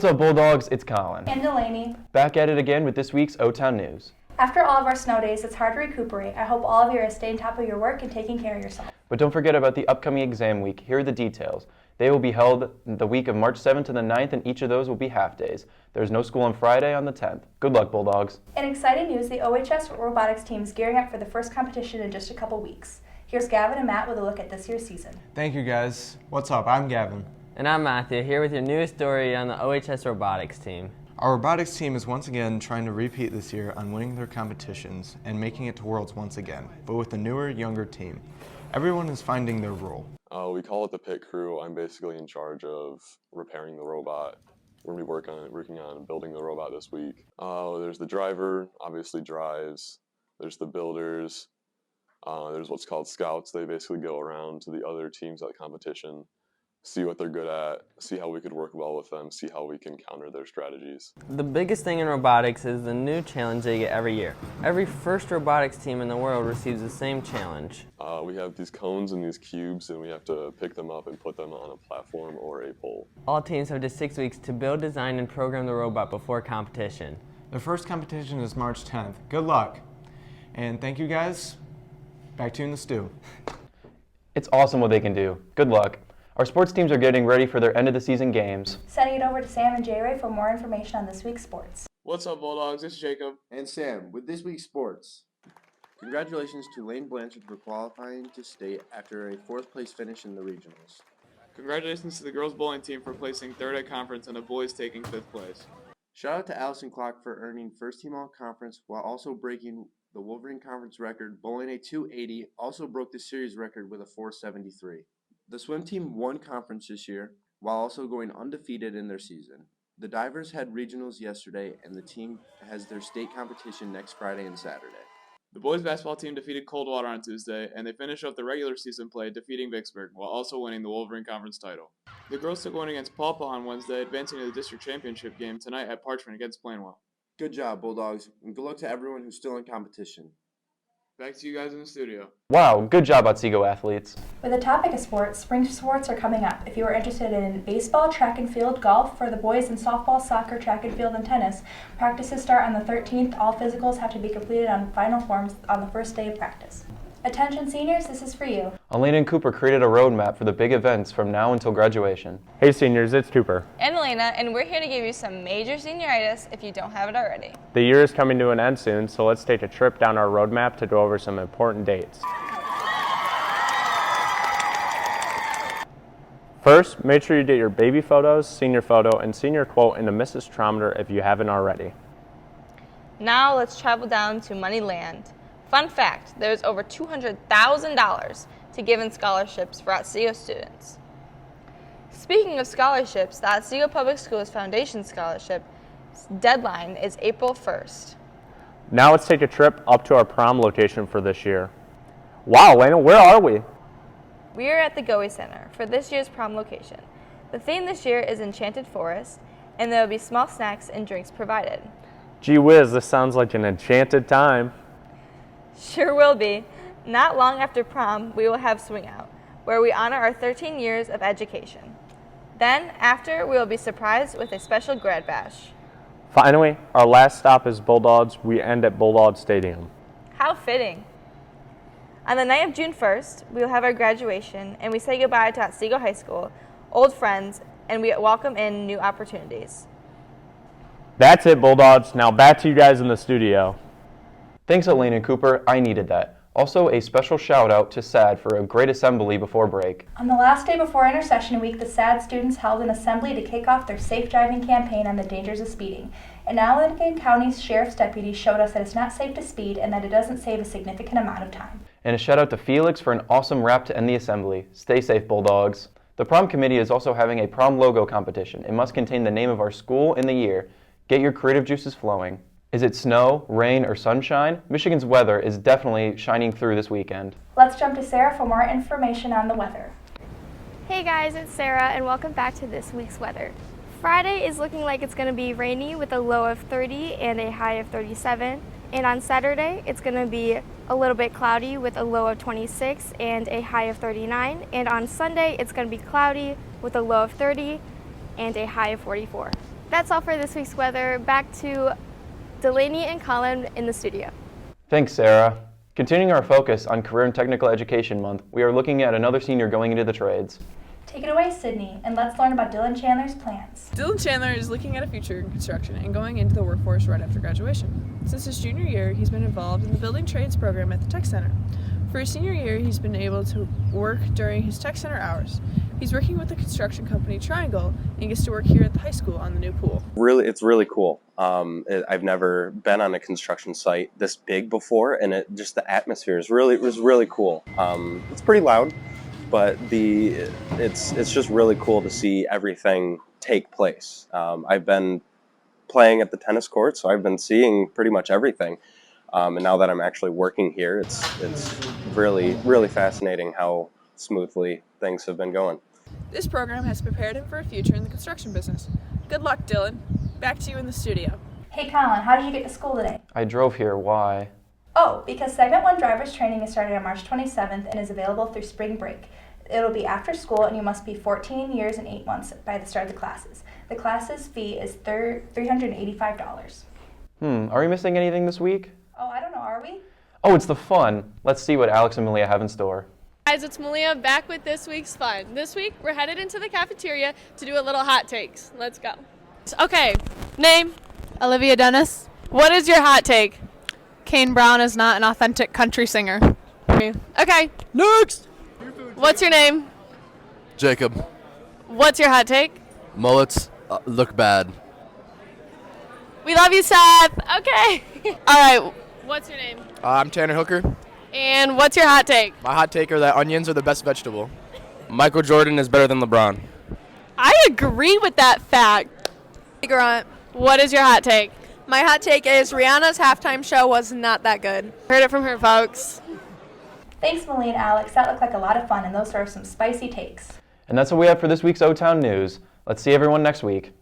What's up, Bulldogs? It's Colin. And Delaney. Back at it again with this week's O-Town News. After all of our snow days, it's hard to recuperate. I hope all of you are staying top of your work and taking care of yourself. But don't forget about the upcoming exam week. Here are the details. They will be held the week of March 7th to the 9th, and each of those will be half days. There's no school on Friday on the 10th. Good luck, Bulldogs. In exciting news, the OHS robotics team is gearing up for the first competition in just a couple weeks. Here's Gavin and Matt with a look at this year's season. Thank you, guys. What's up? I'm Gavin. And I'm Matthew, here with your newest story on the OHS robotics team. Our robotics team is once again trying to repeat this year on winning their competitions and making it to Worlds once again, but with a newer, younger team. Everyone is finding their role. We call it the pit crew. I'm basically in charge of repairing the robot. We're going to be working on building the robot this week. There's the driver, obviously drives. There's the builders. There's what's called scouts. They basically go around to the other teams at the competition, see what they're good at, see how we could work well with them, see how we can counter their strategies. The biggest thing in robotics is the new challenge they get every year. Every first robotics team in the world receives the same challenge. We have these cones and these cubes, and we have to pick them up and put them on a platform or a pole. All teams have just 6 weeks to build, design, and program the robot before competition. The first competition is March 10th. Good luck. And thank you, guys. Back to you in the stew. It's awesome what they can do. Good luck. Our sports teams are getting ready for their end-of-the-season games. Sending it over to Sam and J-Ray for more information on this week's sports. What's up, Bulldogs? It's Jacob. And Sam with this week's sports. Congratulations to Lane Blanchard for qualifying to state after a 4th place finish in the regionals. Congratulations to the girls bowling team for placing 3rd at conference and the boys taking 5th place. Shout out to Allison Clark for earning first team all-conference while also breaking the Wolverine Conference record. Bowling a 280 also broke the series record with a 473. The swim team won conference this year while also going undefeated in their season. The divers had regionals yesterday, and the team has their state competition next Friday and Saturday. The boys basketball team defeated Coldwater on Tuesday, and they finished up the regular season play defeating Vicksburg while also winning the Wolverine Conference title. The girls took one against Paw Paw on Wednesday, advancing to the district championship game tonight at Parchment against Plainwell. Good job, Bulldogs, and good luck to everyone who's still in competition. Back to you guys in the studio. Wow, good job, Otsego athletes. With the topic of sports, spring sports are coming up. If you are interested in baseball, track and field, golf for the boys, and softball, soccer, track and field, and tennis, practices start on the 13th. All physicals have to be completed on final forms on the first day of practice. Attention seniors, this is for you. Elena and Cooper created a roadmap for the big events from now until graduation. Hey seniors, it's Cooper. And Elena, and we're here to give you some major senioritis if you don't have it already. The year is coming to an end soon, so let's take a trip down our roadmap to go over some important dates. First, make sure you get your baby photos, senior photo, and senior quote in the Mrs. Trometer if you haven't already. Now let's travel down to Moneyland. Fun fact, there's over $200,000 to give in scholarships for Otsego students. Speaking of scholarships, the Otsego Public Schools Foundation Scholarship deadline is April 1st. Now let's take a trip up to our prom location for this year. Wow, Lena, where are we? We are at the Goey Center for this year's prom location. The theme this year is Enchanted Forest, and there will be small snacks and drinks provided. Gee whiz, this sounds like an enchanted time. Sure will be. Not long after prom, we will have Swing Out, where we honor our 13 years of education. Then, after, we will be surprised with a special grad bash. Finally, our last stop is Bulldogs. We end at Bulldog Stadium. How fitting. On the night of June 1st, we will have our graduation, and we say goodbye to Otsego High School, old friends, and we welcome in new opportunities. That's it, Bulldogs. Now back to you guys in the studio. Thanks, Elena and Cooper. I needed that. Also, a special shout out to SAD for a great assembly before break. On the last day before Intercession Week, the SAD students held an assembly to kick off their safe driving campaign on the dangers of speeding. And now Lincoln County's sheriff's deputies showed us that it's not safe to speed and that it doesn't save a significant amount of time. And a shout out to Felix for an awesome rap to end the assembly. Stay safe, Bulldogs. The prom committee is also having a prom logo competition. It must contain the name of our school and the year. Get your creative juices flowing. Is it snow, rain, or sunshine? Michigan's weather is definitely shining through this weekend. Let's jump to Sarah for more information on the weather. Hey guys, it's Sarah and welcome back to this week's weather. Friday is looking like it's going to be rainy with a low of 30 and a high of 37. And on Saturday, it's going to be a little bit cloudy with a low of 26 and a high of 39. And on Sunday, it's going to be cloudy with a low of 30 and a high of 44. That's all for this week's weather. Back to Delaney and Colin in the studio. Thanks, Sarah. Continuing our focus on Career and Technical Education Month, we are looking at another senior going into the trades. Take it away, Sydney, and let's learn about Dylan Chandler's plans. Dylan Chandler is looking at a future in construction and going into the workforce right after graduation. Since his junior year, he's been involved in the Building Trades program at the Tech Center. For his senior year, he's been able to work during his Tech Center hours. He's working with the construction company Triangle and gets to work here at the high school on the new pool. It's really cool. I've never been on a construction site this big before, and just the atmosphere was really cool. It's pretty loud, but it's just really cool to see everything take place. I've been playing at the tennis court, so I've been seeing pretty much everything. And now that I'm actually working here, it's really fascinating how smoothly things have been going. This program has prepared him for a future in the construction business. Good luck, Dylan. Back to you in the studio. Hey Colin, how did you get to school today? I drove here. Why? Oh, because Segment 1 driver's training is starting on March 27th and is available through spring break. It'll be after school and you must be 14 years and 8 months by the start of the classes. The classes fee is $385. Are we missing anything this week? Oh, I don't know, are we? Oh, it's the fun. Let's see what Alex and Malia have in store. Guys, it's Malia back with this week's fun. This week, we're headed into the cafeteria to do a little hot takes. Let's go. Okay, name? Olivia Dennis. What is your hot take? Kane Brown is not an authentic country singer. Okay, next! What's your name? Jacob. What's your hot take? Mullets look bad. We love you, Seth. Okay. All right, what's your name? I'm Tanner Hooker. And what's your hot take? My hot take are that onions are the best vegetable. Michael Jordan is better than LeBron. I agree with that fact. Grant. What is your hot take? My hot take is Rihanna's halftime show was not that good. Heard it from her, folks. Thanks, Malia and Alex. That looked like a lot of fun, and those are some spicy takes. And that's what we have for this week's O-Town News. Let's see everyone next week.